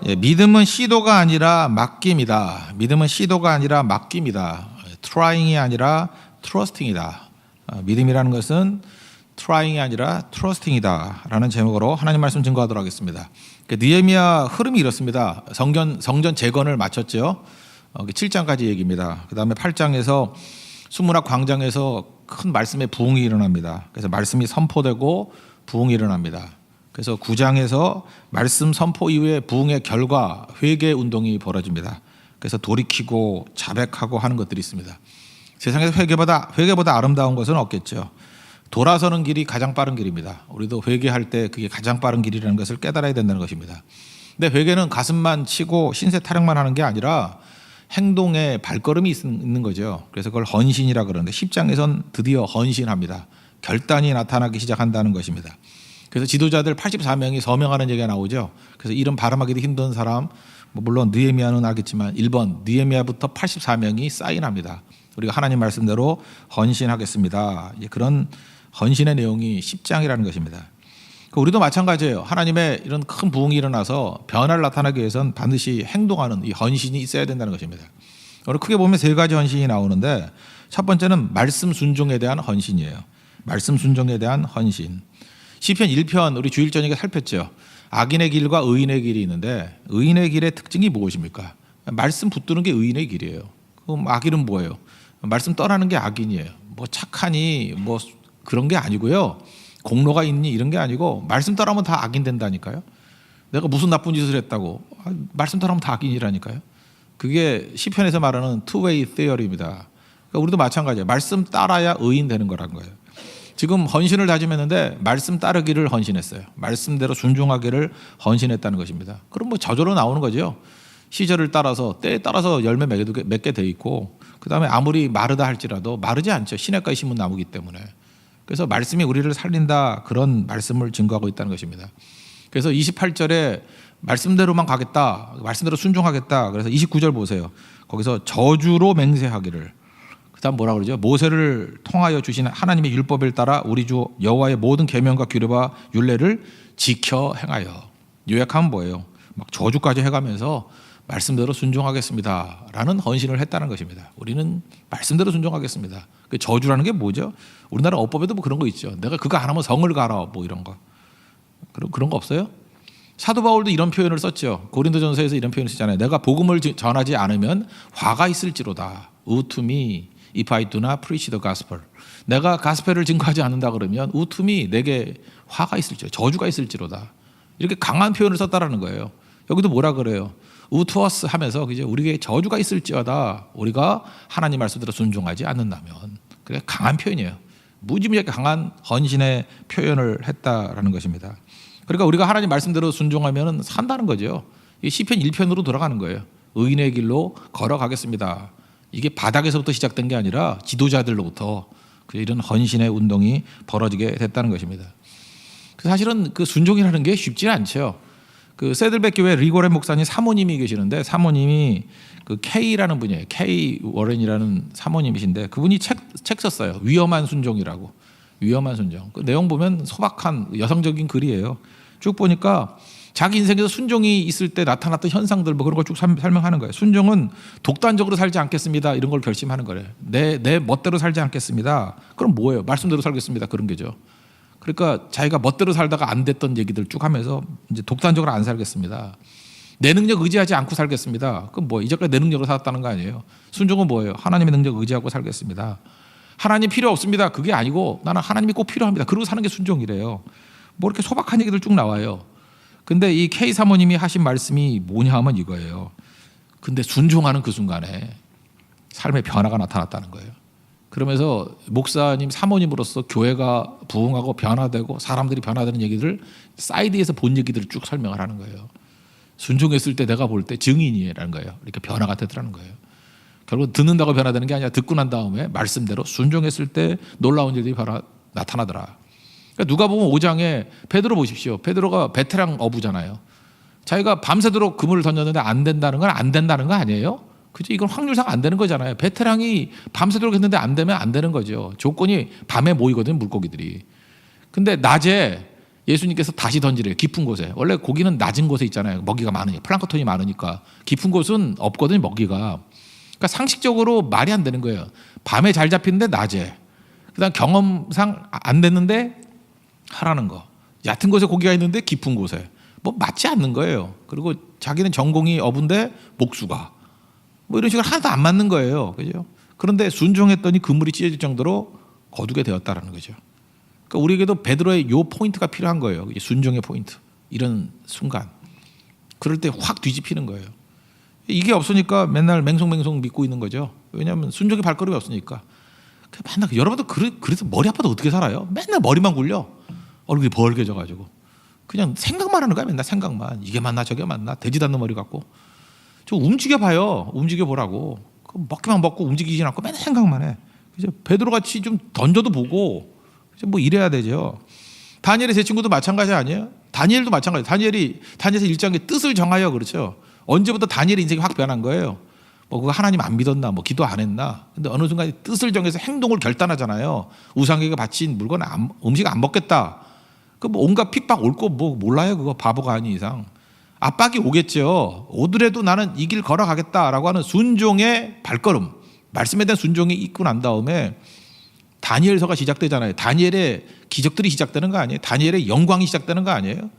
예, 믿음은 시도가 아니라 맡김이다. 믿음은 시도가 아니라 맡김이다. trying이 아니라 trusting이다. 믿음이라는 것은 trying이 아니라 trusting이다라는 제목으로 하나님 말씀 증거하도록 하겠습니다. 느헤미야 흐름이 이렇습니다. 성전 재건을 마쳤죠. 7장까지 얘기입니다. 그 다음에 8장에서 수문학 광장에서 큰 말씀의 부흥이 일어납니다. 그래서 말씀이 선포되고 부흥이 일어납니다. 그래서 9장에서 말씀 선포 이후에 부흥의 결과 회개 운동이 벌어집니다. 그래서 돌이키고 자백하고 하는 것들이 있습니다. 세상에서 회개보다 아름다운 것은 없겠죠. 돌아서는 길이 가장 빠른 길입니다. 우리도 회개할 때 그게 가장 빠른 길이라는 것을 깨달아야 된다는 것입니다. 근데 회개는 가슴만 치고 신세 타령만 하는 게 아니라 행동에 발걸음이 있는 거죠. 그래서 그걸 헌신이라 그러는데 10장에선 드디어 헌신합니다. 결단이 나타나기 시작한다는 것입니다. 그래서 지도자들 84명이 서명하는 얘기가 나오죠. 그래서 이름 발음하기도 힘든 사람, 물론 느헤미야는 알겠지만 1번 느헤미야부터 84명이 사인합니다. 우리가 하나님 말씀대로 헌신하겠습니다. 그런 헌신의 내용이 10장이라는 것입니다. 우리도 마찬가지예요. 하나님의 이런 큰 부흥이 일어나서 변화를 나타나기 위해서는 반드시 행동하는 이 헌신이 있어야 된다는 것입니다. 오늘 크게 보면 세 가지 헌신이 나오는데 첫 번째는 말씀 순종에 대한 헌신이에요. 말씀 순종에 대한 헌신. 시편 1편 우리 주일 저녁에 살폈죠. 악인의 길과 의인의 길이 있는데 의인의 길의 특징이 무엇입니까? 말씀 붙드는 게 의인의 길이에요. 그럼 악인은 뭐예요? 말씀 떠나는 게 악인이에요. 뭐 착하니 뭐 그런 게 아니고요. 공로가 있니 이런 게 아니고 말씀 따라하면 다 악인 된다니까요. 내가 무슨 나쁜 짓을 했다고 말씀 따라하면 다 악인이라니까요. 그게 시편에서 말하는 two-way theory입니다. 그러니까 우리도 마찬가지예요. 말씀 따라야 의인 되는 거라는 거예요. 지금 헌신을 다짐했는데 말씀 따르기를 헌신했어요. 말씀대로 순종하기를 헌신했다는 것입니다. 그럼 뭐 저절로 나오는 거죠. 시절을 따라서 때에 따라서 열매 맺게 돼 있고 그 다음에 아무리 마르다 할지라도 마르지 않죠. 시냇가에 심은 나무기 때문에. 그래서 말씀이 우리를 살린다 그런 말씀을 증거하고 있다는 것입니다. 그래서 28절에 말씀대로만 가겠다. 말씀대로 순종하겠다. 그래서 29절 보세요. 거기서 저주로 맹세하기를. 그 다음 뭐라 그러죠? 모세를 통하여 주신 하나님의 율법을 따라 우리 주 여호와의 모든 계명과 규례와 율례를 지켜 행하여. 요약하면 뭐예요? 막 저주까지 해가면서 말씀대로 순종하겠습니다 라는 헌신을 했다는 것입니다. 우리는 말씀대로 순종하겠습니다. 그 저주라는 게 뭐죠? 우리나라 어법에도 뭐 그런 거 있죠. 내가 그거 안 하면 성을 가라 뭐 이런 거. 그런 거 없어요? 사도 바울도 이런 표현을 썼죠. 고린도전서에서 이런 표현을 쓰잖아요. 내가 복음을 전하지 않으면 화가 있을지로다. Woe to me if I do not preach the gospel. 내가 가스펠을 증거하지 않는다 그러면 Woe to me 내게 화가 있을지로다. 저주가 있을지로다. 이렇게 강한 표현을 썼다라는 거예요. 여기도 뭐라 그래요? 우투어스 하면서 이제 우리에게 저주가 있을지어다 우리가 하나님 말씀대로 순종하지 않는다면. 그게 강한 표현이에요. 무지무지하게 강한 헌신의 표현을 했다라는 것입니다. 그러니까 우리가 하나님 말씀대로 순종하면 산다는 거죠. 이 시편 1편으로 돌아가는 거예요. 의인의 길로 걸어가겠습니다. 이게 바닥에서부터 시작된 게 아니라 지도자들로부터 이런 헌신의 운동이 벌어지게 됐다는 것입니다. 사실은 그 순종이라는 게 쉽지는 않죠. 그 세들백 교회 리고렌 목사님 사모님이 계시는데 사모님이 그 K라는 분이에요. K 워렌이라는 사모님이신데 그분이 책 썼어요. 위험한 순종이라고. 위험한 순종. 그 내용 보면 소박한 여성적인 글이에요. 쭉 보니까 자기 인생에서 순종이 있을 때 나타났던 현상들 뭐 그런 걸 쭉 설명하는 거예요. 순종은 독단적으로 살지 않겠습니다. 이런 걸 결심하는 거예요. 내 멋대로 살지 않겠습니다. 그럼 뭐예요? 말씀대로 살겠습니다. 그런 게죠. 그러니까 자기가 멋대로 살다가 안 됐던 얘기들 쭉 하면서 이제 독단적으로 안 살겠습니다. 내 능력 의지하지 않고 살겠습니다. 그럼 뭐 이제까지 내 능력으로 살았다는 거 아니에요. 순종은 뭐예요? 하나님의 능력 의지하고 살겠습니다. 하나님 필요 없습니다. 그게 아니고 나는 하나님이 꼭 필요합니다. 그러고 사는 게 순종이래요. 뭐 이렇게 소박한 얘기들 쭉 나와요. 근데 이 K 사모님이 하신 말씀이 뭐냐 하면 이거예요. 근데 순종하는 그 순간에 삶의 변화가 나타났다는 거예요. 그러면서 목사님 사모님으로서 교회가 부흥하고 변화되고 사람들이 변화되는 얘기들을 사이드에서 본 얘기들을 쭉 설명을 하는 거예요. 순종했을 때 내가 볼 때 증인이라는 거예요. 이렇게 변화가 되더라는 거예요. 결국 듣는다고 변화되는 게 아니라 듣고 난 다음에 말씀대로 순종했을 때 놀라운 일들이 나타나더라. 그러니까 누가복음 5장에 베드로 보십시오. 베드로가 베테랑 어부잖아요. 자기가 밤새도록 그물을 던졌는데 안 된다는 건 안 된다는 거 아니에요? 그죠? 이건 확률상 안 되는 거잖아요. 베테랑이 밤새도록 했는데 안 되면 안 되는 거죠. 조건이 밤에 모이거든요, 물고기들이. 근데 낮에 예수님께서 다시 던지래요. 깊은 곳에. 원래 고기는 낮은 곳에 있잖아요. 먹이가 많으니까. 플랑크톤이 많으니까. 깊은 곳은 없거든요. 먹이가. 그러니까 상식적으로 말이 안 되는 거예요. 밤에 잘 잡히는데 낮에. 그다음 경험상 안 됐는데 하라는 거. 얕은 곳에 고기가 있는데 깊은 곳에. 뭐 맞지 않는 거예요. 그리고 자기는 전공이 어부인데 목수가. 뭐 이런 식으로 하나도 안 맞는 거예요. 그죠? 그런데 순종했더니 그물이 찢어질 정도로 거두게 되었다라는 거죠. 그러니까 우리에게도 베드로의 요 포인트가 필요한 거예요. 순종의 포인트. 이런 순간. 그럴 때 확 뒤집히는 거예요. 이게 없으니까 맨날 맹송맹송 믿고 있는 거죠. 왜냐하면 순종의 발걸음이 없으니까. 맨날 여러분도 그래서 머리 아파도 어떻게 살아요? 맨날 머리만 굴려. 얼굴이 벌게져가지고. 그냥 생각만 하는 거야. 맨날 생각만. 이게 맞나 저게 맞나. 되지도 않는 머리 갖고. 좀 움직여봐요. 움직여보라고. 먹기만 먹고 움직이지 않고 맨날 생각만 해. 그죠? 베드로같이 좀 던져도 보고 뭐 이래야 되죠. 다니엘의 제 친구도 마찬가지 아니에요? 다니엘도 마찬가지. 다니엘에서 1장에 뜻을 정하여 그렇죠. 언제부터 다니엘의 인생이 확 변한 거예요. 뭐 그거 하나님 안 믿었나, 뭐 기도 안 했나. 근데 어느 순간 뜻을 정해서 행동을 결단하잖아요. 우상에게 바친 물건 음식 안 먹겠다. 그 뭐 온갖 핍박 올 거 뭐 몰라요. 그거 바보가 아닌 이상. 압박이 오겠죠. 오더라도 나는 이 길 걸어가겠다라고 하는 순종의 발걸음. 말씀에 대한 순종이 있고 난 다음에 다니엘서가 시작되잖아요. 다니엘의 기적들이 시작되는 거 아니에요? 다니엘의 영광이 시작되는 거 아니에요?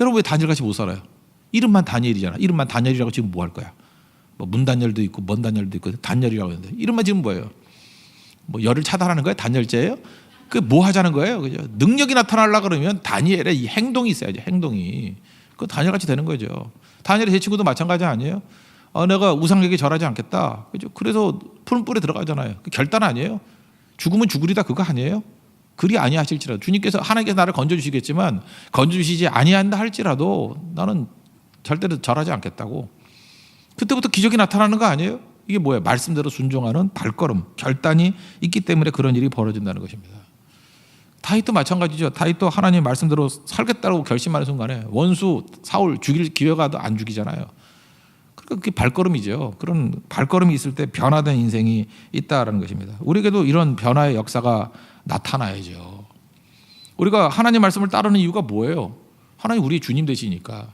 여러분 왜 다니엘같이 못 살아요? 이름만 다니엘이잖아. 이름만 다니엘이라고 지금 뭐 할 거야? 뭐 문다니엘도 있고 먼 다니엘도 있고 다니엘이라고 하는데 이름만 지금 뭐예요? 뭐 열을 차단하는 거예요? 다니엘죄예요? 그 뭐 하자는 거예요? 그죠? 능력이 나타나려고 그러면 다니엘의 이 행동이 있어야죠. 행동이. 그 다니엘같이 되는 거죠. 다니엘의 제 친구도 마찬가지 아니에요? 내가 우상에게 절하지 않겠다. 그죠? 그래서 푸른 뿔에 들어가잖아요. 그 결단 아니에요? 죽으면 죽으리다 그거 아니에요? 그리 아니하실지라도 주님께서 하나님께서 나를 건져주시겠지만 건져주시지 아니한다 할지라도 나는 절대로 절하지 않겠다고. 그때부터 기적이 나타나는 거 아니에요? 이게 뭐예요? 말씀대로 순종하는 발걸음, 결단이 있기 때문에 그런 일이 벌어진다는 것입니다. 다윗도 마찬가지죠. 다윗도 하나님 말씀대로 살겠다고 결심하는 순간에 원수 사울 죽일 기회가 안 죽이잖아요. 그게 발걸음이죠. 그런 발걸음이 있을 때 변화된 인생이 있다라는 것입니다. 우리에게도 이런 변화의 역사가 나타나야죠. 우리가 하나님 말씀을 따르는 이유가 뭐예요? 하나님 우리 주님 되시니까.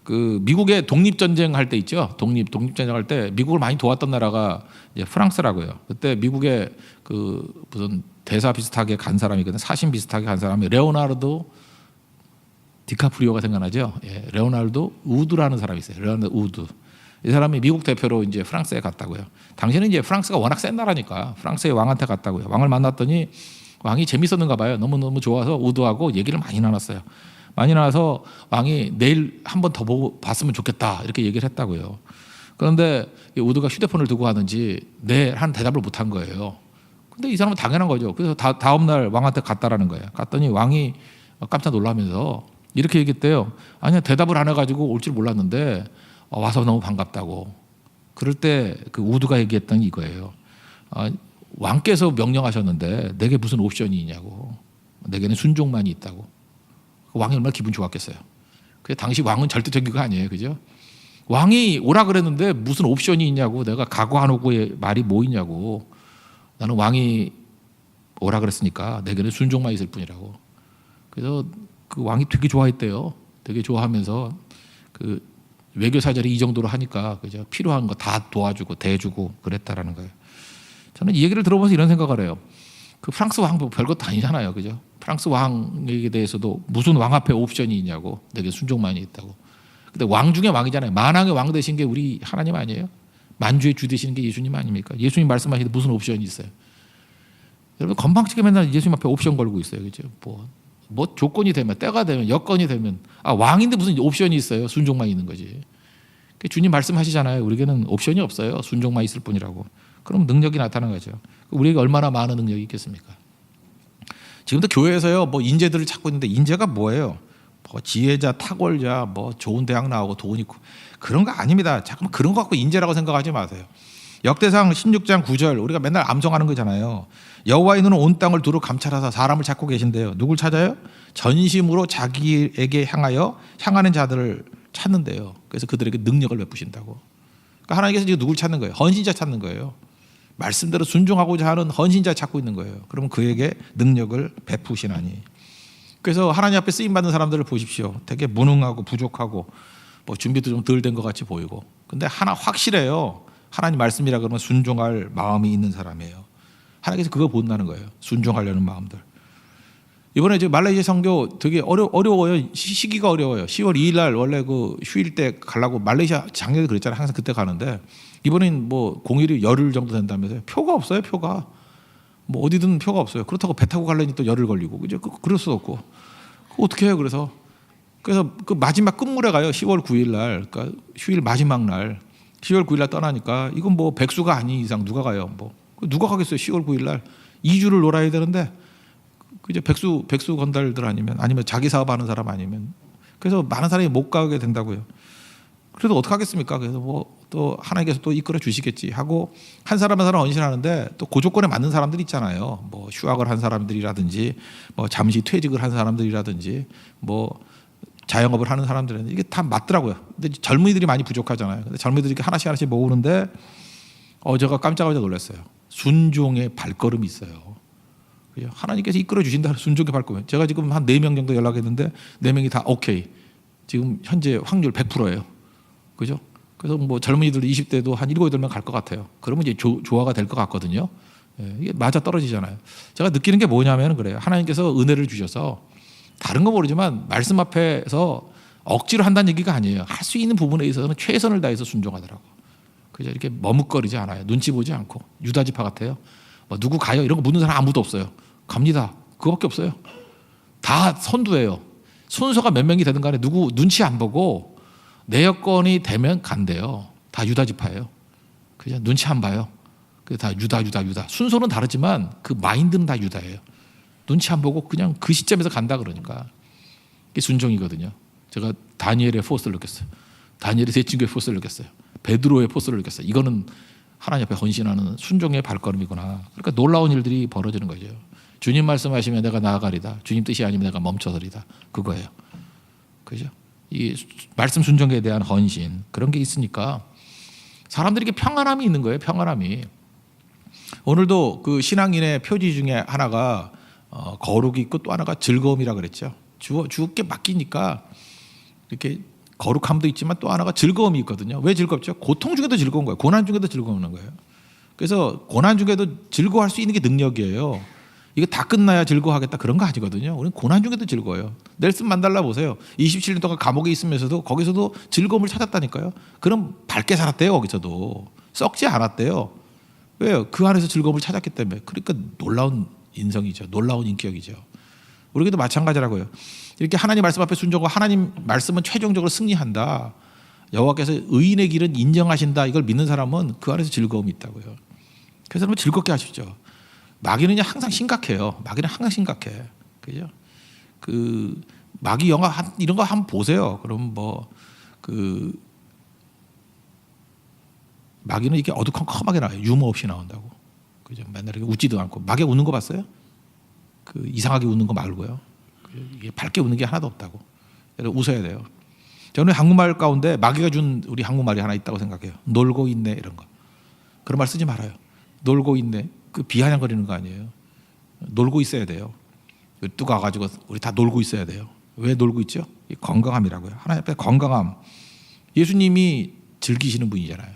그 미국의 독립전쟁 할 때 있죠. 독립전쟁 할 때 미국을 많이 도왔던 나라가 이제 프랑스라고요. 그때 미국의 그 무슨 대사 비슷하게 간 사람이거든. 사신 비슷하게 간 사람이 레오나르도 디카프리오가 생각나죠. 예, 레오나르도 우드라는 사람이 있어요. 레오나르도 우드. 이 사람이 미국 대표로 이제 프랑스에 갔다고요. 당시에는 이제 프랑스가 워낙 센 나라니까 프랑스의 왕한테 갔다고요. 왕을 만났더니 왕이 재밌었는가 봐요. 너무너무 좋아서 우드하고 얘기를 많이 나눴어요. 많이 나와서 왕이 내일 한 번 더 보고 봤으면 좋겠다 이렇게 얘기를 했다고요. 그런데 우드가 휴대폰을 두고 가는지 네 한 대답을 못한 거예요. 근데 이 사람은 당연한 거죠. 그래서 다음 날 왕한테 갔다라는 거예요. 갔더니 왕이 깜짝 놀라면서 이렇게 얘기했대요. 아니야 대답을 안 해가지고 올 줄 몰랐는데 와서 너무 반갑다고. 그럴 때 그 우드가 얘기했던 게 이거예요. 왕께서 명령하셨는데 내게 무슨 옵션이 있냐고. 내게는 순종만이 있다고. 왕이 얼마나 기분 좋았겠어요. 그래서 당시 왕은 절대적인 거 아니에요. 그죠? 왕이 오라 그랬는데 무슨 옵션이 있냐고. 내가 각오하고의 말이 뭐 있냐고. 나는 왕이 오라 그랬으니까 내게는 순종만 있을 뿐이라고. 그래서 그 왕이 되게 좋아했대요. 되게 좋아하면서 그 외교 사절이 이 정도로 하니까 그죠? 필요한 거 다 도와주고 대주고 그랬다라는 거예요. 저는 이 얘기를 들어보면서 이런 생각을 해요. 그 프랑스 왕 별것도 아니잖아요. 그죠? 프랑스 왕에 대해서도 무슨 왕 앞에 옵션이 있냐고. 내게 순종만이 있다고. 근데 왕 중에 왕이잖아요. 만왕의 왕 되신 게 우리 하나님 아니에요? 만주의 주 되시는 게 예수님 아닙니까? 예수님 말씀하시는데 무슨 옵션이 있어요? 여러분 건방지게 맨날 예수님 앞에 옵션 걸고 있어요. 그죠? 뭐 조건이 되면 때가 되면 여건이 되면 왕인데 무슨 옵션이 있어요? 순종만 있는 거지. 주님 말씀하시잖아요. 우리에게는 옵션이 없어요. 순종만 있을 뿐이라고. 그럼 능력이 나타나는 거죠. 우리에게 얼마나 많은 능력이 있겠습니까? 지금도 교회에서요, 뭐 인재들을 찾고 있는데 인재가 뭐예요? 뭐 지혜자, 탁월자, 뭐 좋은 대학 나오고 돈 있고 그런 거 아닙니다. 잠깐만 그런 거 갖고 인재라고 생각하지 마세요. 역대상 16장 9절 우리가 맨날 암송하는 거잖아요. 여호와의 눈은 온 땅을 두루 감찰하사 사람을 찾고 계신데요. 누굴 찾아요? 전심으로 자기에게 향하는 자들을 찾는데요. 그래서 그들에게 능력을 베푸신다고. 그러니까 하나님께서 지금 누굴 찾는 거예요? 헌신자 찾는 거예요. 말씀대로 순종하고자 하는 헌신자 찾고 있는 거예요. 그러면 그에게 능력을 베푸시나니. 그래서 하나님 앞에 쓰임 받는 사람들을 보십시오. 되게 무능하고 부족하고 뭐 준비도 좀 덜 된 것 같이 보이고. 근데 하나 확실해요. 하나님 말씀이라 그러면 순종할 마음이 있는 사람이에요. 하나님께서 그거 본다는 거예요. 순종하려는 마음들. 이번에 지금 말레이시아 선교 되게 어려워요. 시기가 어려워요. 10월 2일 날 원래 그 휴일 때 가려고 말레이시아 작년에 그랬잖아요. 항상 그때 가는데 이번엔 뭐 공휴일이 열흘 정도 된다면서요. 표가 없어요. 표가. 뭐 어디든 표가 없어요. 그렇다고 배 타고 가려니 또 열흘 걸리고 그죠? 그럴 수도 없고. 어떻게 해요? 그래서 그 마지막 끝물에 가요. 10월 9일 날. 그러니까 휴일 마지막 날. 10월 9일 날 떠나니까 이건 뭐 백수가 아닌 이상 누가 가요? 뭐 누가 가겠어요? 10월 9일 날 2주를 놀아야 되는데 그죠? 백수 건달들 아니면 자기 사업하는 사람 아니면 그래서 많은 사람이 못 가게 된다고요. 그래도 어떻게 하겠습니까? 그래서 뭐 또 하나님께서 또 이끌어 주시겠지 하고 한 사람 한 사람 헌신하는데 또 그 조건에 맞는 사람들 있잖아요. 뭐 휴학을 한 사람들이라든지 뭐 잠시 퇴직을 한 사람들이라든지 뭐 자영업을 하는 사람들은 이게 다 맞더라고요. 근데 젊은이들이 많이 부족하잖아요. 근데 젊은이들이 이렇게 하나씩 모으는데 제가 깜짝깜짝 놀랐어요. 순종의 발걸음이 있어요. 그죠? 하나님께서 이끌어 주신다는 순종의 발걸음. 제가 지금 한 4명 정도 연락했는데 4명이 다 오케이. 지금 현재 확률 100%예요. 그죠? 그래서 뭐 젊은이들 20대도 한 7, 8명 갈 것 같아요. 그러면 이제 조화가 될 것 같거든요. 예, 이게 맞아 떨어지잖아요. 제가 느끼는 게 뭐냐면 그래요. 하나님께서 은혜를 주셔서 다른 거 모르지만 말씀 앞에서 억지로 한다는 얘기가 아니에요. 할 수 있는 부분에 있어서는 최선을 다해서 순종하더라고. 그죠? 이렇게 머뭇거리지 않아요. 눈치 보지 않고 유다지파 같아요. 뭐 누구 가요? 이런 거 묻는 사람 아무도 없어요. 갑니다. 그거밖에 없어요. 다 선두예요. 순서가 몇 명이 되든 간에 누구 눈치 안 보고 내 여건이 되면 간대요. 다 유다지파예요. 그죠? 눈치 안 봐요. 그게 다 유다. 순서는 다르지만 그 마인드는 다 유다예요. 눈치 안 보고 그냥 그 시점에서 간다 그러니까 이게 순종이거든요. 제가 다니엘의 포스를 느꼈어요. 다니엘의 세 친구의 포스를 느꼈어요. 베드로의 포스를 느꼈어요. 이거는 하나님 앞에 헌신하는 순종의 발걸음이구나. 그러니까 놀라운 일들이 벌어지는 거죠. 주님 말씀하시면 내가 나아가리다. 주님 뜻이 아니면 내가 멈춰서리다. 그거예요. 그죠? 이 말씀 순종에 대한 헌신 그런 게 있으니까 사람들에게 평안함이 있는 거예요. 평안함이. 오늘도 그 신앙인의 표지 중에 하나가 거룩이 있고 또 하나가 즐거움이라 그랬죠. 주께 맡기니까 이렇게 거룩함도 있지만 또 하나가 즐거움이 있거든요. 왜 즐겁죠? 고통 중에도 즐거운 거예요. 고난 중에도 즐거운 거예요. 그래서 고난 중에도 즐거워할 수 있는 게 능력이에요. 이게 다 끝나야 즐거워하겠다 그런 거 아니거든요. 우리는 고난 중에도 즐거워요. 넬슨 만달라 보세요. 27년 동안 감옥에 있으면서도 거기서도 즐거움을 찾았다니까요. 그럼 밝게 살았대요. 거기서도 썩지 않았대요. 왜요? 그 안에서 즐거움을 찾았기 때문에. 그러니까 놀라운 인성이죠. 놀라운 인격이죠. 우리에게도 마찬가지라고요. 이렇게 하나님 말씀 앞에 순종하고 하나님 말씀은 최종적으로 승리한다. 여호와께서 의인의 길은 인정하신다. 이걸 믿는 사람은 그 안에서 즐거움이 있다고요. 그래서 여러분 즐겁게 하십시오. 마귀는 항상 심각해요. 마귀는 항상 심각해. 그죠? 그 마귀 영화 이런 거 한번 보세요. 그럼 마귀는 이렇게 어두컴컴하게 나와요. 유머 없이 나온다고. 그죠? 맨날 이렇게 웃지도 않고. 마귀 웃는 거 봤어요? 그 이상하게 웃는 거 말고요. 이게 밝게 웃는 게 하나도 없다고. 여러분 웃어야 돼요. 저는 한국말 가운데 마귀가 준 우리 한국말이 하나 있다고 생각해요. 놀고 있네 이런 거. 그런 말 쓰지 말아요. 놀고 있네. 그 비아냥거리는 거 아니에요. 놀고 있어야 돼요. 뚝 와가지고 우리 다 놀고 있어야 돼요. 왜 놀고 있죠? 건강함이라고요. 하나님 앞에 건강함. 예수님이 즐기시는 분이잖아요.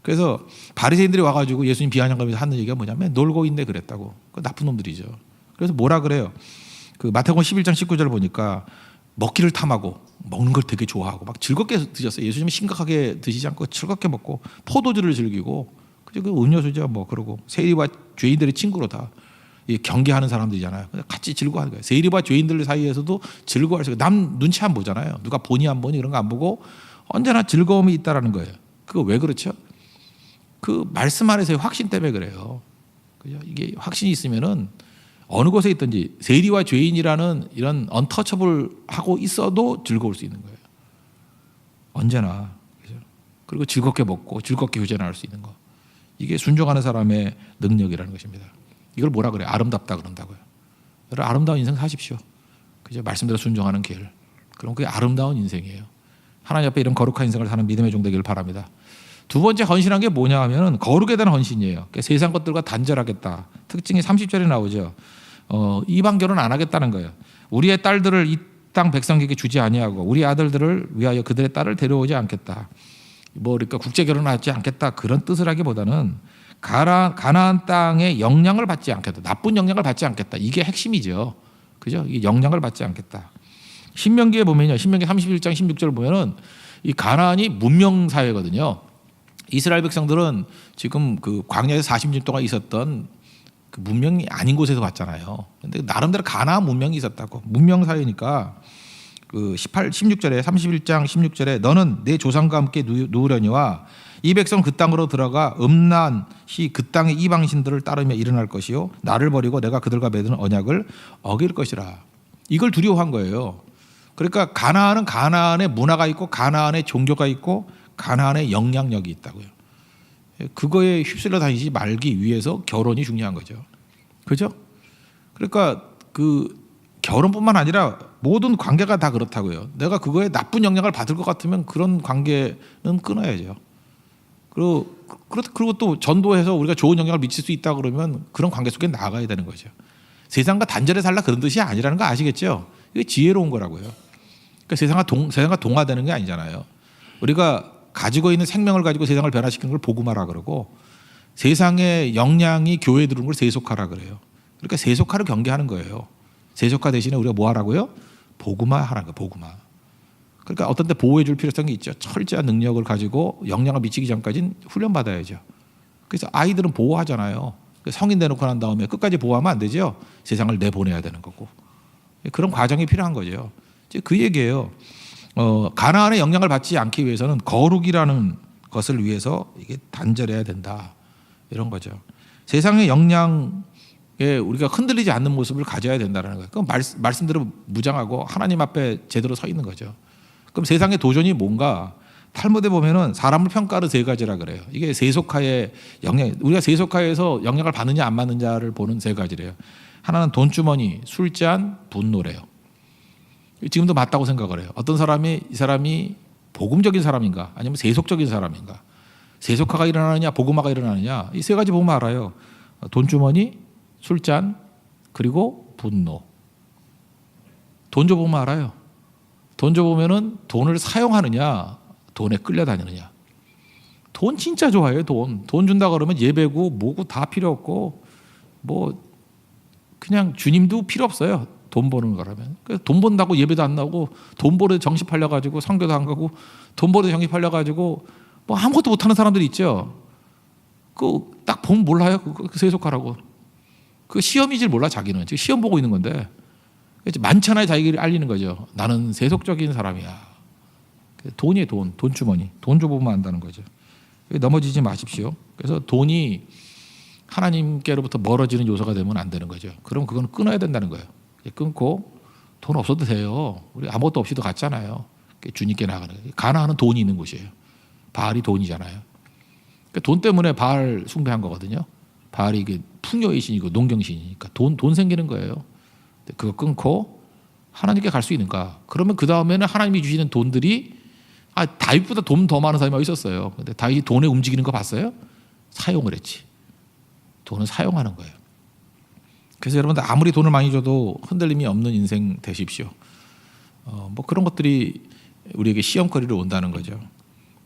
그래서 바리새인들이 와가지고 예수님 비아냥거리면서 하는 얘기가 뭐냐면 놀고 있네 그랬다고. 그 나쁜 놈들이죠. 그래서 뭐라 그래요? 그 마태복음 11장 19절 보니까 먹기를 탐하고 먹는 걸 되게 좋아하고 막 즐겁게 드셨어요. 예수님은 심각하게 드시지 않고 즐겁게 먹고 포도주를 즐기고 그 음료수죠 뭐 그러고 세리와 죄인들의 친구로 다 경계하는 사람들이잖아요. 같이 즐거워하는 거예요. 세리와 죄인들 사이에서도 즐거워할 수 있어요. 남 눈치 안 보잖아요. 누가 보니 안 보니 이런 거 안 보고 언제나 즐거움이 있다라는 거예요. 그거 왜 그렇죠? 그 말씀 안에서의 확신 때문에 그래요. 그죠? 이게 확신이 있으면은 어느 곳에 있든지 세리와 죄인이라는 이런 언터처블하고 있어도 즐거울 수 있는 거예요. 언제나. 그죠? 그리고 즐겁게 먹고 즐겁게 휴전할 수 있는 거. 이게 순종하는 사람의 능력이라는 것입니다. 이걸 뭐라 그래요? 아름답다 그런다고요. 여러분 아름다운 인생 사십시오. 그죠? 말씀대로 순종하는 길. 그럼 그게 아름다운 인생이에요. 하나님 앞에 이런 거룩한 인생을 사는 믿음의 종 되기를 바랍니다. 두 번째 헌신한 게 뭐냐 하면 거룩에 대한 헌신이에요. 그러니까 세상 것들과 단절하겠다. 특징이 30절에 나오죠. 이방 결혼 안 하겠다는 거예요. 우리의 딸들을 이 땅 백성에게 주지 아니하고 우리 아들들을 위하여 그들의 딸을 데려오지 않겠다. 뭐 그러니까 국제 결혼하지 않겠다 그런 뜻을 하기보다는 가나안 땅의 영향을 받지 않겠다. 나쁜 영향을 받지 않겠다. 이게 핵심이죠. 그죠? 이 영향을 받지 않겠다. 신명기에 보면요. 신명기 31장 16절 보면은 이 가나안이 문명 사회거든요. 이스라엘 백성들은 지금 그 광야에서 40년 동안 있었던 그 문명이 아닌 곳에서 왔잖아요. 근데 나름대로 가나안 문명이 있었다고. 문명 사회니까 그 16절에 31장 16절에 너는 내 조상과 함께 누우려니와 이 백성 그 땅으로 들어가 음란히 그 땅의 이방신들을 따르며 일어날 것이요 나를 버리고 내가 그들과 맺은 언약을 어길 것이라. 이걸 두려워한 거예요. 그러니까 가나안은 가나안의 문화가 있고 가나안의 종교가 있고 가나안의 영향력이 있다고요. 그거에 휩쓸려 다니지 말기 위해서 결혼이 중요한 거죠. 그죠? 그러니까 그 결혼뿐만 아니라 모든 관계가 다 그렇다고요. 내가 그거에 나쁜 영향을 받을 것 같으면 그런 관계는 끊어야죠. 그리고 또 전도해서 우리가 좋은 영향을 미칠 수 있다 그러면 그런 관계 속에 나가야 되는 거죠. 세상과 단절해 살라 그런 뜻이 아니라는 거 아시겠죠? 이게 지혜로운 거라고요. 그러니까 세상과 동화되는 게 아니잖아요. 우리가 가지고 있는 생명을 가지고 세상을 변화시키는 걸 복음화라 그러고 세상의 영향이 교회에 들어오는 걸 세속화라 그래요. 그러니까 세속화를 경계하는 거예요. 세속화 대신에 우리가 뭐 하라고요? 복음화 하라는 거예요. 복음화. 그러니까 어떤 때 보호해 줄 필요성이 있죠. 철저한 능력을 가지고 영향을 미치기 전까지는 훈련받아야죠. 그래서 아이들은 보호하잖아요. 성인 되놓고 난 다음에 끝까지 보호하면 안 되죠. 세상을 내보내야 되는 거고. 그런 과정이 필요한 거죠. 그 얘기예요. 가나안의 영향을 받지 않기 위해서는 거룩이라는 것을 위해서 이게 단절해야 된다. 이런 거죠. 세상의 영향에 우리가 흔들리지 않는 모습을 가져야 된다는 거예요. 그럼 말씀대로 무장하고 하나님 앞에 제대로 서 있는 거죠. 그럼 세상의 도전이 뭔가? 탈무드에 보면은 사람을 평가하는 세 가지라 그래요. 이게 세속화의 영향, 우리가 세속화에서 영향을 받느냐 안 받느냐를 보는 세 가지래요. 하나는 돈주머니, 술잔, 분노래요. 지금도 맞다고 생각을 해요. 어떤 사람이 이 사람이 복음적인 사람인가 아니면 세속적인 사람인가. 세속화가 일어나느냐 복음화가 일어나느냐 이 세 가지 보면 알아요. 돈주머니, 술잔 그리고 분노. 돈 줘보면 알아요. 돈 줘보면은 돈을 사용하느냐 돈에 끌려다니느냐. 돈 진짜 좋아해요. 돈 준다 그러면 예배고 뭐고 다 필요 없고 뭐 그냥 주님도 필요 없어요. 돈 버는 거라면. 돈 번다고 예배도 안 나오고 돈 벌어 정신 팔려가지고 성교도 안 가고 돈 벌어 정신 팔려가지고 뭐 아무것도 못하는 사람들이 있죠. 그 딱 보면 몰라요. 그 세속화라고. 그 시험이질 몰라 자기는. 지금 시험 보고 있는 건데 만천하에 자기를 알리는 거죠. 나는 세속적인 사람이야. 돈이에요. 돈 주머니. 돈 줘보면 안다는 거죠. 넘어지지 마십시오. 그래서 돈이 하나님께로부터 멀어지는 요소가 되면 안 되는 거죠. 그럼 그건 끊어야 된다는 거예요. 끊고 돈 없어도 돼요. 우리 아무것도 없이도 갔잖아요. 주님께 나가는 거예요. 가나안은 돈이 있는 곳이에요. 바알이 돈이잖아요. 그러니까 돈 때문에 바알 숭배한 거거든요. 바알이 이게 풍요의 신이고 농경신이니까 돈 생기는 거예요. 그거 끊고 하나님께 갈 수 있는가? 그러면 그 다음에는 하나님이 주시는 돈들이 다윗보다 돈 더 많은 사람이 있었어요. 근데 다윗이 돈에 움직이는 거 봤어요? 사용을 했지. 돈은 사용하는 거예요. 그래서 여러분들 아무리 돈을 많이 줘도 흔들림이 없는 인생 되십시오. 뭐 그런 것들이 우리에게 시험거리로 온다는 거죠.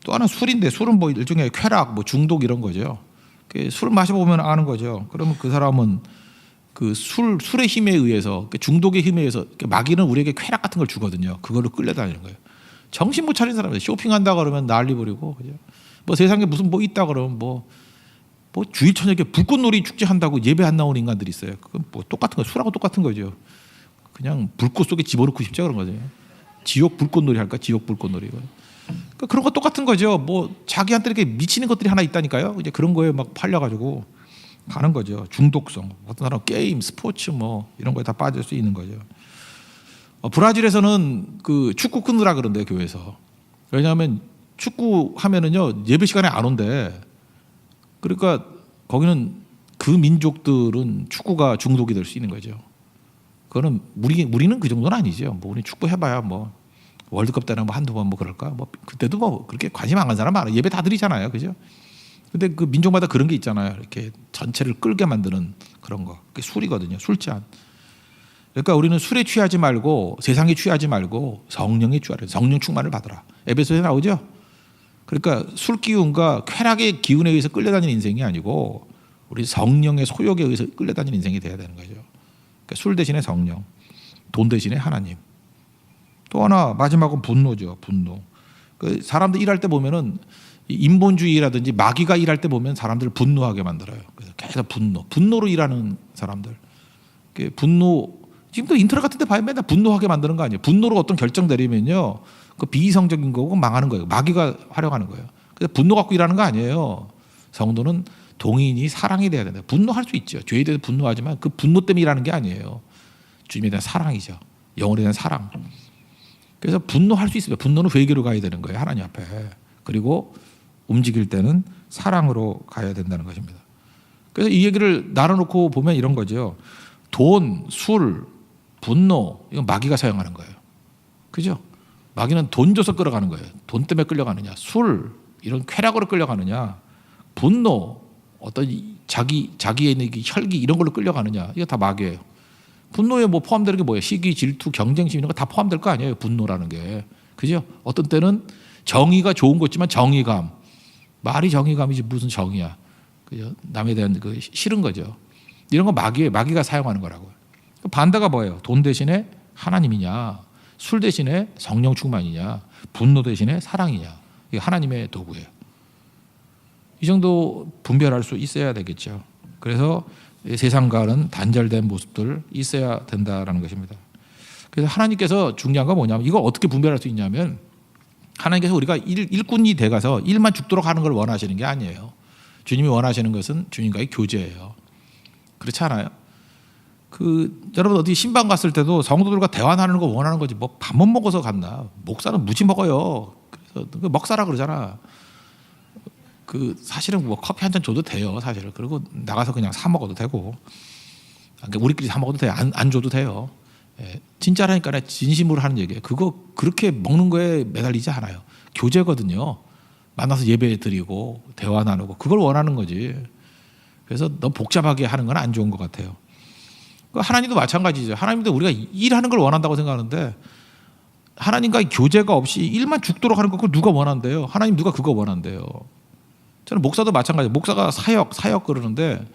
또 하나 술인데 술은 뭐 일종의 쾌락, 뭐 중독 이런 거죠. 술 마셔보면 아는 거죠. 그러면 그 사람은 그 술의 힘에 의해서 중독의 힘에 의해서 마귀는 우리에게 쾌락 같은 걸 주거든요. 그걸로 끌려다니는 거예요. 정신 못 차린 사람들 쇼핑한다 그러면 난리 부리고 그죠? 뭐 세상에 무슨 뭐 있다 그러면 뭐 주일 저녁에 불꽃놀이 축제 한다고 예배 안 나오는 인간들이 있어요. 그건 뭐 똑같은 거 술하고 똑같은 거죠. 그냥 불꽃 속에 집어넣고 싶죠 그런 거죠. 지옥 불꽃놀이 할까? 지옥 불꽃놀이. 그러니까 그런 거 똑같은 거죠. 뭐 자기한테 이렇게 미치는 것들이 하나 있다니까요. 이제 그런 거에 막 팔려가지고 가는 거죠. 중독성. 어떤 사람 게임, 스포츠 뭐 이런 거에 다 빠질 수 있는 거죠. 브라질에서는 그 축구 끊으라 그런대요 교회에서. 왜냐하면 축구 하면은요 예배 시간에 안 온대. 그러니까 거기는 그 민족들은 축구가 중독이 될 수 있는 거죠. 그거는 우리는 그 정도는 아니죠. 뭐 우리 축구 해봐야 뭐 월드컵 때나 뭐 한두 번 뭐 그럴까. 뭐 그때도 뭐 그렇게 관심 안 가는 사람 많아. 예배 다 드리잖아요, 그죠? 근데 그 민족마다 그런 게 있잖아요. 이렇게 전체를 끌게 만드는 그런 거. 그게 술이거든요. 술잔. 그러니까 우리는 술에 취하지 말고 세상에 취하지 말고 성령에 취하라. 성령 충만을 받으라. 에베소에 나오죠. 그러니까 술 기운과 쾌락의 기운에 의해서 끌려다니는 인생이 아니고 우리 성령의 소욕에 의해서 끌려다니는 인생이 돼야 되는 거죠. 그러니까 술 대신에 성령, 돈 대신에 하나님. 또 하나 마지막은 분노죠. 분노. 그 사람들 일할 때 보면은 인본주의라든지 마귀가 일할 때 보면 사람들을 분노하게 만들어요. 그래서 계속 분노로 일하는 사람들. 분노 지금도 인터넷 같은 데 봐야 맨날 분노하게 만드는 거 아니에요. 분노로 어떤 결정 내리면요. 그 비이성적인 거고 망하는 거예요. 마귀가 활용하는 거예요. 그래서 분노 갖고 일하는 거 아니에요. 성도는 동인이 사랑이 돼야 된다. 분노할 수 있죠. 죄에 대해서 분노하지만 그 분노 때문에 일하는 게 아니에요. 주님에 대한 사랑이죠. 영혼에 대한 사랑. 그래서 분노할 수 있어요. 분노는 회개로 가야 되는 거예요. 하나님 앞에. 그리고 움직일 때는 사랑으로 가야 된다는 것입니다. 그래서 이 얘기를 나눠놓고 보면 이런 거죠. 돈, 술, 분노 이건 마귀가 사용하는 거예요. 그죠? 마귀는 돈 줘서 끌어가는 거예요. 돈 때문에 끌려가느냐, 술 이런 쾌락으로 끌려가느냐, 분노 어떤 자기의 있는 혈기 이런 걸로 끌려가느냐, 이거 다 마귀예요. 분노에 뭐 포함되는 게 뭐예요? 시기, 질투, 경쟁심 이런 거 다 포함될 거 아니에요. 분노라는 게. 그죠? 어떤 때는 정의가 좋은 거 있지만 정의감. 말이 정의감이지 무슨 정의야. 그죠? 남에 대한 그 싫은 거죠. 이런 거 마귀예요. 마귀가 사용하는 거라고요. 반대가 뭐예요? 돈 대신에 하나님이냐, 술 대신에 성령 충만이냐, 분노 대신에 사랑이냐. 이게 하나님의 도구예요. 이 정도 분별할 수 있어야 되겠죠. 그래서 세상과는 단절된 모습들 있어야 된다라는 것입니다. 그래서 하나님께서 중요한 건 뭐냐면 이거 어떻게 분별할 수 있냐면 하나님께서 우리가 일꾼이 돼가서 일만 죽도록 하는 걸 원하시는 게 아니에요. 주님이 원하시는 것은 주님과의 교제예요. 그렇지 않아요? 여러분 어디 신방 갔을 때도 성도들과 대화하는 거 원하는 거지 뭐 밥만 먹어서 갔나? 목사는 무지 먹어요. 그래서 먹사라 그러잖아. 사실은 뭐 커피 한 잔 줘도 돼요, 사실은. 그리고 나가서 그냥 사 먹어도 되고, 그러니까 우리끼리 사 먹어도 돼요. 안 줘도 돼요. 예, 진짜라니까 진심으로 하는 얘기예요. 그거 그렇게 먹는 거에 매달리지 않아요. 교제거든요. 만나서 예배 드리고 대화 나누고 그걸 원하는 거지. 그래서 너무 복잡하게 하는 건 안 좋은 것 같아요. 하나님도 마찬가지죠. 하나님도 우리가 일하는 걸 원한다고 생각하는데 하나님과의 교제가 없이 일만 죽도록 하는 거 그걸 누가 원한대요? 하나님 누가 그거 원한대요? 저는 목사도 마찬가지예요. 목사가 사역 그러는데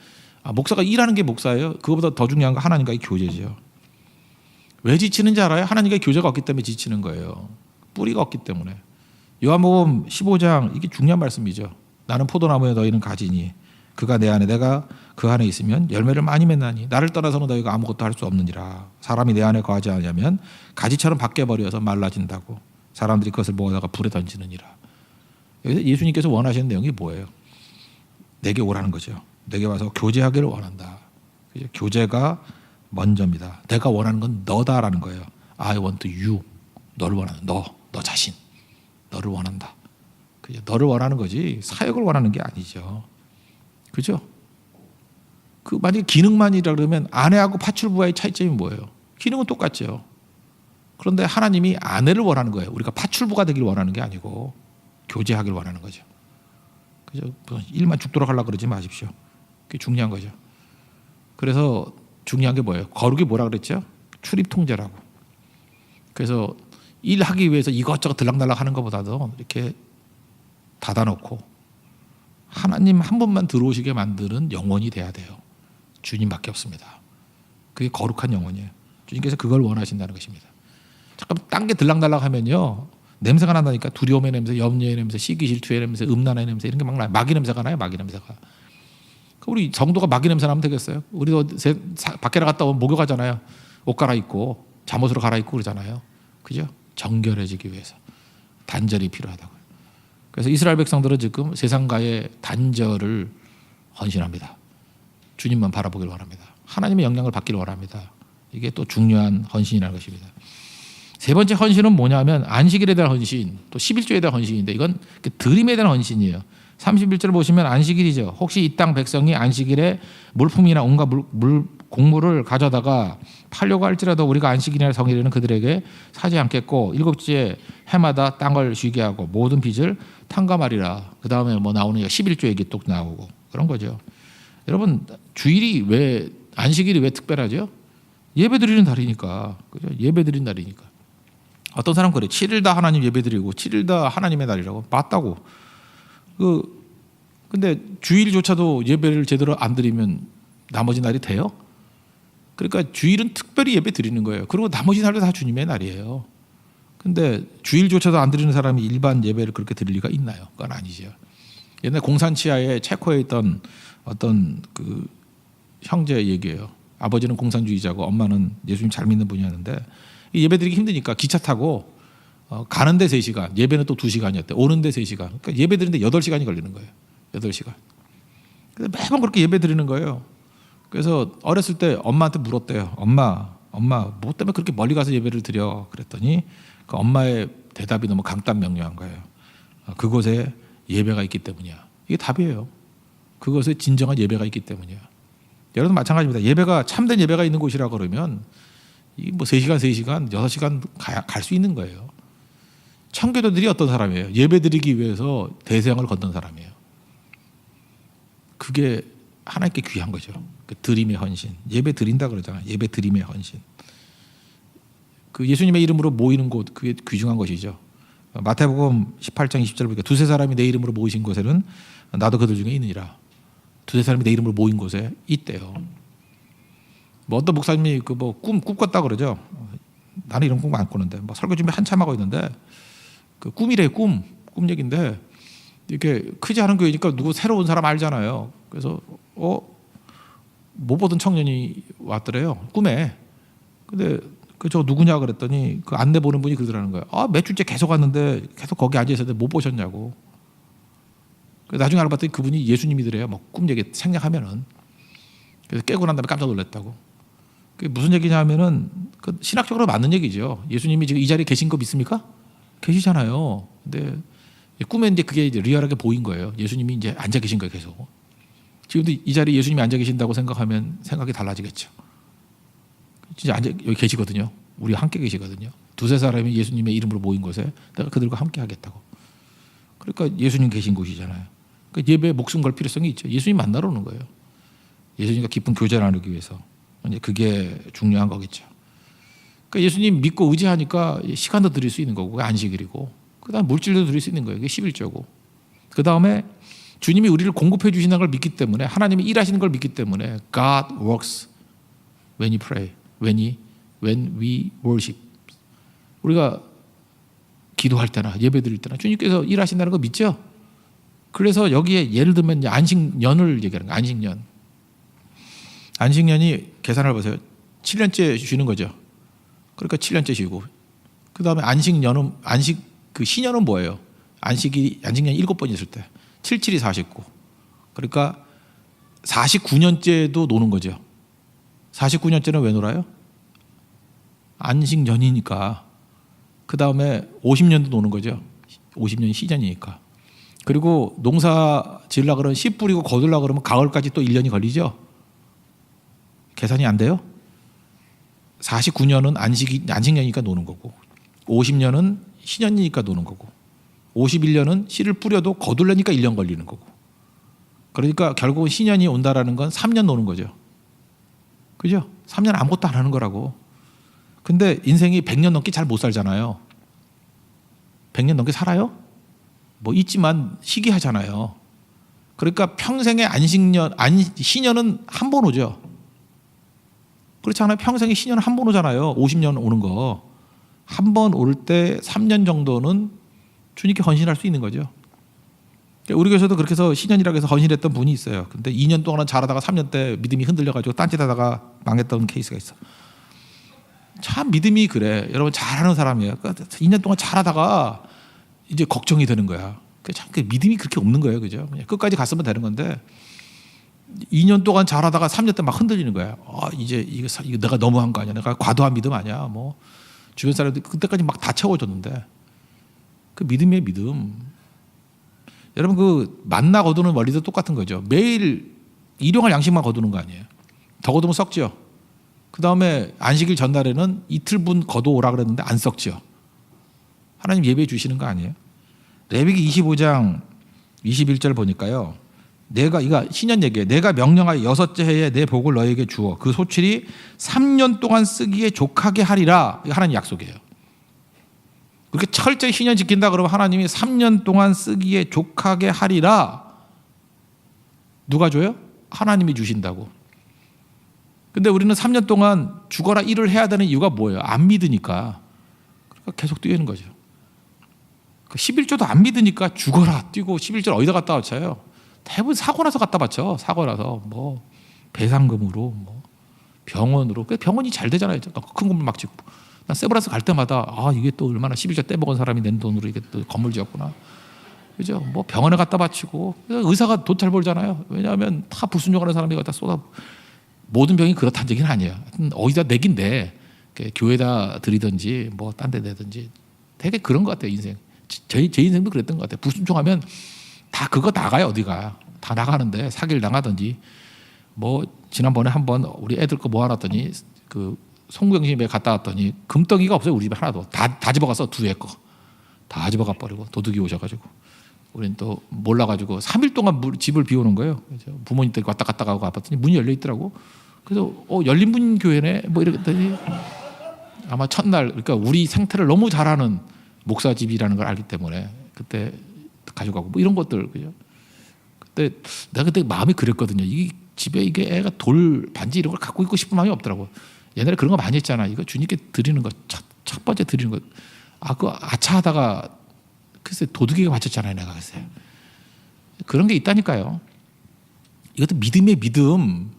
목사가 일하는 게 목사예요? 그거보다 더 중요한 건 하나님과의 교제죠. 왜 지치는지 알아요? 하나님과의 교제가 없기 때문에 지치는 거예요. 뿌리가 없기 때문에. 요한복음 15장 이게 중요한 말씀이죠. 나는 포도나무에 너희는 가지니 그가 내 안에 내가 그 안에 있으면 열매를 많이 맺나니 나를 떠나서는 너희가 아무것도 할 수 없느니라. 사람이 내 안에 거하지 않으면 가지처럼 밖에 버려서 말라진다고. 사람들이 그것을 모아다가 불에 던지느니라. 여기서 예수님께서 원하시는 내용이 뭐예요? 내게 오라는 거죠. 내게 와서 교제하기를 원한다. 교제가 먼저입니다. 내가 원하는 건 너다라는 거예요. I want you. 너를 원하는 너 자신. 너를 원한다. 너를 원하는 거지 사역을 원하는 게 아니죠. 그죠? 만약에 기능만이라 그러면 아내하고 파출부와의 차이점이 뭐예요? 기능은 똑같죠. 그런데 하나님이 아내를 원하는 거예요. 우리가 파출부가 되길 원하는 게 아니고 교제하길 원하는 거죠. 그죠? 일만 죽도록 하려고 그러지 마십시오. 그게 중요한 거죠. 그래서 중요한 게 뭐예요? 거룩이 뭐라 그랬죠? 출입 통제라고. 그래서 일하기 위해서 이것저것 들락날락 하는 것보다도 이렇게 닫아놓고 하나님 한 분만 들어오시게 만드는 영혼이 돼야 돼요. 주님밖에 없습니다. 그게 거룩한 영혼이에요. 주님께서 그걸 원하신다는 것입니다. 잠깐 딴 게 들락날락 하면요 냄새가 난다니까. 두려움의 냄새, 염려의 냄새, 시기 질투의 냄새, 음란의 냄새 이런 게 막 나요. 마귀 냄새가 나요. 마귀 냄새가. 우리 성도가 마귀 냄새 나면 되겠어요? 우리도 밖에 나갔다 오면 목욕하잖아요. 옷 갈아입고 잠옷으로 갈아입고 그러잖아요. 그죠? 정결해지기 위해서 단절이 필요하다고요. 그래서 이스라엘 백성들은 지금 세상과의 단절을 헌신합니다. 주님만 바라보길 원합니다. 하나님의 영향을 받기를 원합니다. 이게 또 중요한 헌신이라는 것입니다. 세 번째 헌신은 뭐냐면 안식일에 대한 헌신, 또 11조에 대한 헌신인데 이건 드림에 대한 헌신이에요. 31절을 보시면 안식일이죠. 혹시 이 땅 백성이 안식일에 물품이나 온갖 곡물을 가져다가 팔려고 할지라도 우리가 안식일이나 성일에는 그들에게 사지 않겠고 일곱째 해마다 땅을 쉬게 하고 모든 빚을 탕감하리라. 그 다음에 뭐 나오는 11조 얘기 또 나오고 그런 거죠. 여러분 주일이 왜 안식일이 왜 특별하죠? 예배 드리는 날이니까. 그죠? 예배 드리는 날이니까. 어떤 사람 그래. 7일 다 하나님 예배 드리고 7일 다 하나님의 날이라고. 맞다고. 근데 주일조차도 예배를 제대로 안 드리면 나머지 날이 돼요? 그러니까 주일은 특별히 예배 드리는 거예요. 그리고 나머지 날도 다 주님의 날이에요. 근데 주일조차도 안 드리는 사람이 일반 예배를 그렇게 드릴 리가 있나요? 그건 아니죠. 옛날 공산치하에 체코에 있던 어떤 그 형제 얘기예요. 아버지는 공산주의자고 엄마는 예수님 잘 믿는 분이었는데 예배 드리기 힘드니까 기차 타고 가는데 3시간, 예배는 또 2시간이었대. 오는데 3시간. 그러니까 예배 드리는데 8시간이 걸리는 거예요. 8시간. 근데 매번 그렇게 예배 드리는 거예요. 그래서 어렸을 때 엄마한테 물었대요. 엄마, 뭐 때문에 그렇게 멀리 가서 예배를 드려? 그랬더니 그 엄마의 대답이 너무 강단명료한 거예요. 그곳에 예배가 있기 때문이야. 이게 답이에요. 그것에 진정한 예배가 있기 때문이야. 여러분도 마찬가지입니다. 예배가 참된 예배가 있는 곳이라 그러면 뭐 3시간, 6시간 갈 수 있는 거예요. 청교도들이 어떤 사람이에요? 예배 드리기 위해서 대서양을 건넌 사람이에요. 그게 하나님께 귀한 거죠. 그 드림의 헌신. 예배 드린다 그러잖아요. 예배 드림의 헌신. 그 예수님의 이름으로 모이는 곳, 그게 귀중한 것이죠. 마태복음 18장 20절 보니까 2-3사람이 내 이름으로 모이신 곳에는 나도 그들 중에 있느니라. 2-3사람이 내 이름으로 모인 곳에 있대요. 뭐 어떤 목사님이 그 뭐 꿈 꿨다 그러죠. 나는 이런 꿈 안 꾸는데 뭐 설교 준비 한참 하고 있는데 그 꿈이래. 꿈 얘기인데 이렇게 크지 않은 교회니까 누구 새로운 사람 알잖아요. 그래서 못 보던 청년이 왔더래요. 꿈에. 근데 저 누구냐 그랬더니 그 안내 보는 분이 그러더라는 거예요. 몇 주째 계속 왔는데 계속 거기 앉아 있었는데 못 보셨냐고. 나중에 알아봤더니 그분이 예수님이더래요. 뭐 꿈 얘기 생략하면은. 그래서 깨고 난 다음에 깜짝 놀랐다고. 그게 무슨 얘기냐면은 그 신학적으로 맞는 얘기죠. 예수님이 지금 이 자리에 계신 거 믿습니까? 계시잖아요. 근데 꿈에 이제 그게 이제 리얼하게 보인 거예요. 예수님이 이제 앉아 계신 거예요, 계속. 지금도 이 자리에 예수님이 앉아 계신다고 생각하면 생각이 달라지겠죠. 진짜 여기 계시거든요. 우리 함께 계시거든요. 2-3사람이 예수님의 이름으로 모인 곳에 내가 그들과 함께 하겠다고. 그러니까 예수님 계신 곳이잖아요. 그러니까 예배에 목숨 걸 필요성이 있죠. 예수님 만나러 오는 거예요. 예수님과 깊은 교제를 나누기 위해서. 이제 그게 중요한 거겠죠. 그러니까 예수님 믿고 의지하니까 시간도 드릴 수 있는 거고 안식일이고 그다음 물질도 드릴 수 있는 거예요. 그게 11조고. 그다음에 주님이 우리를 공급해 주시는 걸 믿기 때문에 하나님이 일하시는 걸 믿기 때문에 God works when you pray. when we worship. 우리가 기도할 때나 예배 드릴 때나 주님께서 일하신다는 거 믿죠? 그래서 여기에 예를 들면 안식년을 얘기하는 거예요. 안식년. 안식년이 계산을 보세요. 7년째 쉬는 거죠. 그러니까 7년째 쉬고. 그다음에 그 신년은 뭐예요? 안식년이 7번 있을 때. 7, 7이 49. 그러니까 49년째도 노는 거죠. 49년째는 왜 놀아요? 안식년이니까. 그 다음에 50년도 노는 거죠. 50년이 시즌이니까. 그리고 농사 지으려고 그러면 씨 뿌리고 거두려고 그러면 가을까지 또 1년이 걸리죠. 계산이 안 돼요? 49년은 안식년이니까 노는 거고 50년은 신년이니까 노는 거고 51년은 씨를 뿌려도 거둘려니까 1년 걸리는 거고 그러니까 결국은 신년이 온다라는 건 3년 노는 거죠. 그죠? 3년 아무것도 안 하는 거라고. 근데 인생이 100년 넘게 잘 못 살잖아요. 100년 넘게 살아요? 뭐 있지만 시기하잖아요. 그러니까 평생의 신년은 한 번 오죠. 그렇지 않아요? 평생의 신년은 한 번 오잖아요. 50년 오는 거. 한 번 올 때 3년 정도는 주님께 헌신할 수 있는 거죠. 우리 교회에서도 그렇게 해서 신년이라고 해서 헌신했던 분이 있어요. 근데 2년 동안은 잘하다가 3년 때 믿음이 흔들려가지고 딴짓하다가 망했던 케이스가 있어. 참 믿음이 그래. 여러분 잘하는 사람이에요. 그러니까 2년 동안 잘하다가 이제 걱정이 되는 거야. 참 믿음이 그렇게 없는 거예요. 그죠? 그냥 끝까지 갔으면 되는 건데 2년 동안 잘하다가 3년 때 막 흔들리는 거야. 이제 이거 내가 너무한 거 아니야? 내가 과도한 믿음 아니야? 뭐 주변 사람들 그때까지 막 다 채워줬는데 그 믿음이에요, 믿음. 여러분 그 만나 거두는 원리도 똑같은 거죠. 매일 일용할 양식만 거두는 거 아니에요. 더 거두면 썩죠. 그 다음에 안식일 전날에는 이틀분 거두오라 그랬는데 안 썩죠. 하나님 예배해 주시는 거 아니에요? 레위기 25장 21절 보니까요. 이거 신년 얘기예요. 내가 명령하여 여섯째 해에 내 복을 너에게 주어 그 소출이 3년 동안 쓰기에 족하게 하리라. 이거 하나님 약속이에요. 그렇게 철저히 신년 지킨다 그러면 하나님이 3년 동안 쓰기에 족하게 하리라. 누가 줘요? 하나님이 주신다고. 근데 우리는 3년 동안 죽어라 일을 해야 되는 이유가 뭐예요? 안 믿으니까. 그러니까 계속 뛰는 거죠. 11조도 안 믿으니까 죽어라 뛰고 11조 어디다 갖다 바쳐요? 대부분 사고 나서 갖다 바쳐. 사고 나서 뭐 배상금으로 뭐 병원으로. 병원이 잘 되잖아요. 큰 건물 막 짓고. 난 세브란스 갈 때마다 이게 또 얼마나 11조 떼먹은 사람이 낸 돈으로 이게 또 건물 지었구나. 그죠? 뭐 병원에 갖다 바치고 의사가 돈 잘 벌잖아요. 왜냐하면 다 불순종하는 사람이 갖다 쏟아. 모든 병이 그렇다는 얘기는 아니에요. 어디다 내긴데 교회에다 드리든지 뭐 딴 데 내든지 되게 그런 것 같아요. 인생. 제 인생도 그랬던 것 같아요. 불순종하면 다 그거 나가요. 어디가 다 나가는데 사기를 당하든지 뭐 지난번에 한번 우리 애들 거 모아놨더니 그 송구영심에 갔다 왔더니 금덩이가 없어요. 우리 집에 하나도 다 집어가서 두 애 거 다 집어가 버리고 도둑이 오셔가지고 우리는 또 몰라가지고 3일 동안 집을 비우는 거예요. 부모님 댁 왔다 갔다 가고 아팠더니 문이 열려 있더라고. 그래서 열린문 교회네 뭐 이랬더니 아마 첫날 그러니까 우리 생태를 너무 잘 아는 목사 집이라는 걸 알기 때문에 그때 가져가고 뭐 이런 것들 그죠. 그때 내가 그때 마음이 그랬거든요. 이 집에 이게 애가 돌 반지 이런 걸 갖고 있고 싶은 마음이 없더라고. 옛날에 그런 거 많이 했잖아. 이거 주님께 드리는 거 첫 번째 드리는 거. 그거 아차하다가 글쎄 도둑이가 맞췄잖아요. 내가 글쎄 그런 게 있다니까요. 이것도 믿음의 믿음.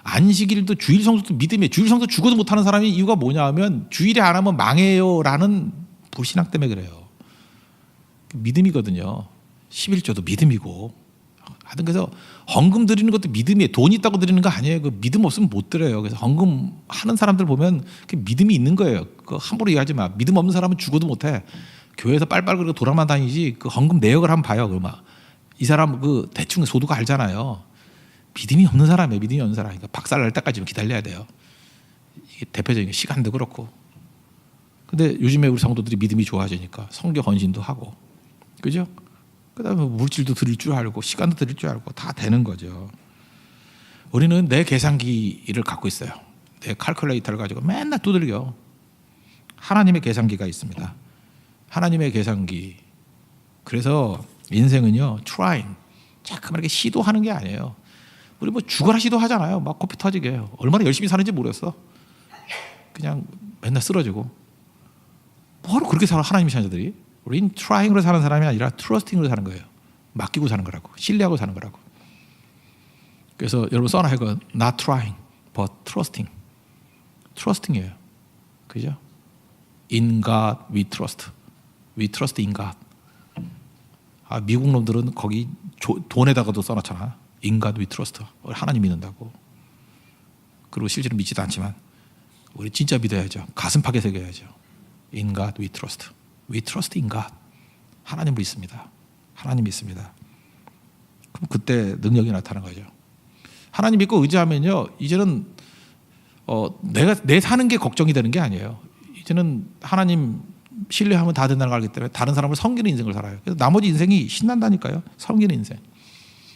안식일도 주일 성수도 믿음이에요. 주일 성수 죽어도 못하는 사람이 이유가 뭐냐 하면 주일에 안 하면 망해요라는 불신앙 때문에 그래요. 믿음이거든요. 11조도 믿음이고. 하여튼 그래서 헌금 드리는 것도 믿음이에요. 돈 있다고 드리는 거 아니에요. 그 믿음 없으면 못 드려요. 그래서 헌금 하는 사람들 보면 그 믿음이 있는 거예요. 그 함부로 얘기하지 마. 믿음 없는 사람은 죽어도 못해. 교회에서 빨빨거리고 돌아만 다니지 그 헌금 내역을 한번 봐요. 그러면 이 사람 그 대충 소득 알잖아요. 믿음이 없는 사람이에요. 믿음이 없는 사람. 그러니까 박살 날 때까지 기다려야 돼요. 이게 대표적인 게 시간도 그렇고. 근데 요즘에 우리 성도들이 믿음이 좋아지니까 성교 헌신도 하고, 그죠? 그다음에 물질도 드릴 줄 알고 시간도 드릴 줄 알고 다 되는 거죠. 우리는 내 계산기를 갖고 있어요. 내 칼큘레이터를 가지고 맨날 두들겨. 하나님의 계산기가 있습니다. 하나님의 계산기. 그래서 인생은요, trying. 자꾸만 이렇게 시도하는 게 아니에요. 우리 뭐 죽어라 시도하잖아요. 막 코피 터지게. 얼마나 열심히 사는지 모르겠어. 그냥 맨날 쓰러지고. 뭐하러 그렇게 살아 하나님의 자녀들이? 우린 trying으로 사는 사람이 아니라 trusting으로 사는 거예요. 맡기고 사는 거라고. 신뢰하고 사는 거라고. 그래서 여러분 써놔요. Not trying, but trusting. trusting이에요. 그죠? In God we trust. We trust in God. 미국 놈들은 거기 돈에다가도 써놨잖아. In God we trust. 하나님 믿는다고. 그리고 실제로 믿지도 않지만 우리 진짜 믿어야죠. 가슴팍에 새겨야죠. In God we trust. We trust in God. 하나님 믿습니다. 하나님 믿습니다. 그럼 그때 능력이 나타나는 거죠. 하나님 믿고 의지하면요, 이제는 내가 내 사는 게 걱정이 되는 게 아니에요. 이제는 하나님 신뢰하면 다 된다는 걸 알기 때문에 다른 사람을 섬기는 인생을 살아요. 그래서 나머지 인생이 신난다니까요. 섬기는 인생.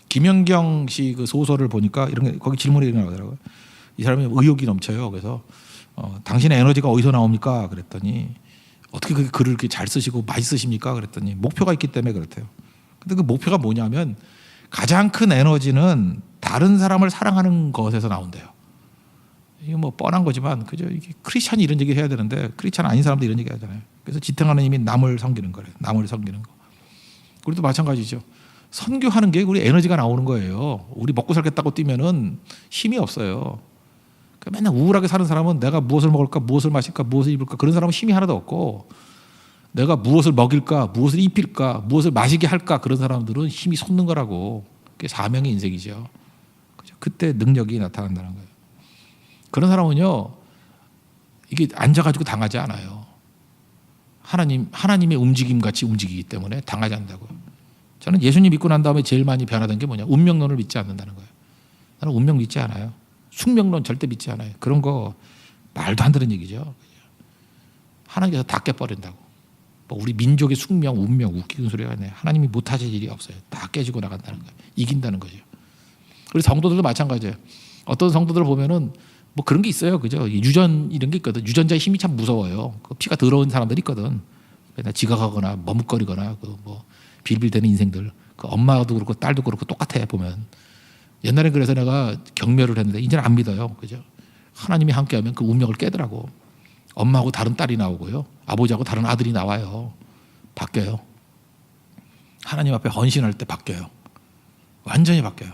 김연경 씨 그 소설을 보니까 이런 게 거기 질문이 이런 게 나오더라고요. 이 사람이 의욕이 넘쳐요. 그래서 당신의 에너지가 어디서 나옵니까? 그랬더니 어떻게 그 글을 이렇게 잘 쓰시고 많이 쓰십니까? 그랬더니 목표가 있기 때문에 그렇대요. 근데 그 목표가 뭐냐면 가장 큰 에너지는 다른 사람을 사랑하는 것에서 나온대요. 이게 뭐 뻔한 거지만 그죠? 이게 크리스찬이 이런 얘기 해야 되는데 크리스찬 아닌 사람도 이런 얘기 하잖아요. 그래서 지탱하는 힘이 남을 섬기는 거래요. 남을 섬기는 거. 우리도 마찬가지죠. 선교하는 게 우리 에너지가 나오는 거예요. 우리 먹고 살겠다고 뛰면은 힘이 없어요. 맨날 우울하게 사는 사람은 내가 무엇을 먹을까, 무엇을 마실까, 무엇을 입을까 그런 사람은 힘이 하나도 없고 내가 무엇을 먹일까, 무엇을 입힐까, 무엇을 마시게 할까 그런 사람들은 힘이 솟는 거라고. 그게 사명의 인생이죠. 그때 능력이 나타난다는 거예요. 그런 사람은요, 이게 앉아가지고 당하지 않아요. 하나님의 움직임 같이 움직이기 때문에 당하지 않는다고요. 저는 예수님 믿고 난 다음에 제일 많이 변화된 게 뭐냐? 운명론을 믿지 않는다는 거예요. 나는 운명 믿지 않아요. 숙명론 절대 믿지 않아요. 그런 거 말도 안 되는 얘기죠. 하나님께서 다 깨버린다고. 뭐 우리 민족의 숙명, 운명 웃기는 소리가 아니에요. 하나님이 못하실 일이 없어요. 다 깨지고 나간다는 거예요. 이긴다는 거죠. 그리고 성도들도 마찬가지예요. 어떤 성도들 보면은 뭐 그런 게 있어요, 그죠? 유전 이런 게 있거든. 유전자의 힘이 참 무서워요. 그 피가 더러운 사람들이 있거든. 맨날 지각하거나 머뭇거리거나 그 뭐 빌빌대는 인생들. 그 엄마도 그렇고 딸도 그렇고 똑같아 보면. 옛날엔 그래서 내가 경멸을 했는데 이제는 안 믿어요, 그죠? 하나님이 함께하면 그 운명을 깨더라고. 엄마하고 다른 딸이 나오고요, 아버지하고 다른 아들이 나와요. 바뀌어요. 하나님 앞에 헌신할 때 바뀌어요. 완전히 바뀌어요.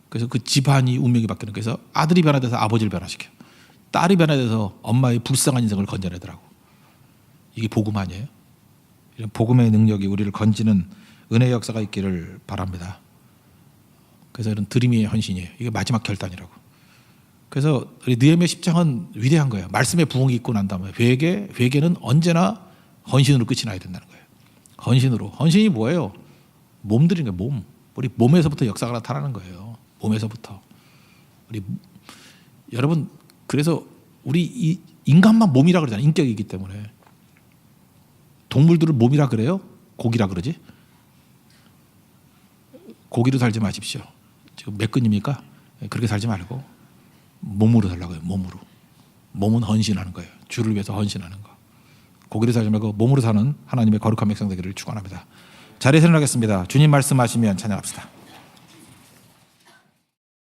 그래서 그 집안이 운명이 바뀌는. 그래서 아들이 변화돼서 아버지를 변화시켜요. 딸이 변화돼서 엄마의 불쌍한 인생을 건져내더라고. 이게 복음 아니에요? 이런 복음의 능력이 우리를 건지는 은혜의 역사가 있기를 바랍니다. 그래서 이런 드림의 헌신이에요. 이게 마지막 결단이라고. 그래서 우리 느헤미야 10장은 위대한 거예요. 말씀의 부흥이 있고 난 다음에 회개는 언제나 헌신으로 끝이 나야 된다는 거예요. 헌신으로. 헌신이 뭐예요? 몸 드리는 거예요. 몸. 우리 몸에서부터 역사가 나타나는 거예요. 몸에서부터. 우리 여러분, 그래서 우리 이 인간만 몸이라 그러잖아요. 인격이기 때문에. 동물들을 몸이라 그래요? 고기라 그러지? 고기로 살지 마십시오. 지금 몇 근입니까? 그렇게 살지 말고 몸으로 살라고요. 몸으로. 몸은 헌신하는 거예요. 주를 위해서 헌신하는 거. 고기로 살지 말고 몸으로 사는 하나님의 거룩한 백성 되기를 축원합니다. 자리에서 일어나겠습니다. 주님 말씀하시면 찬양합시다.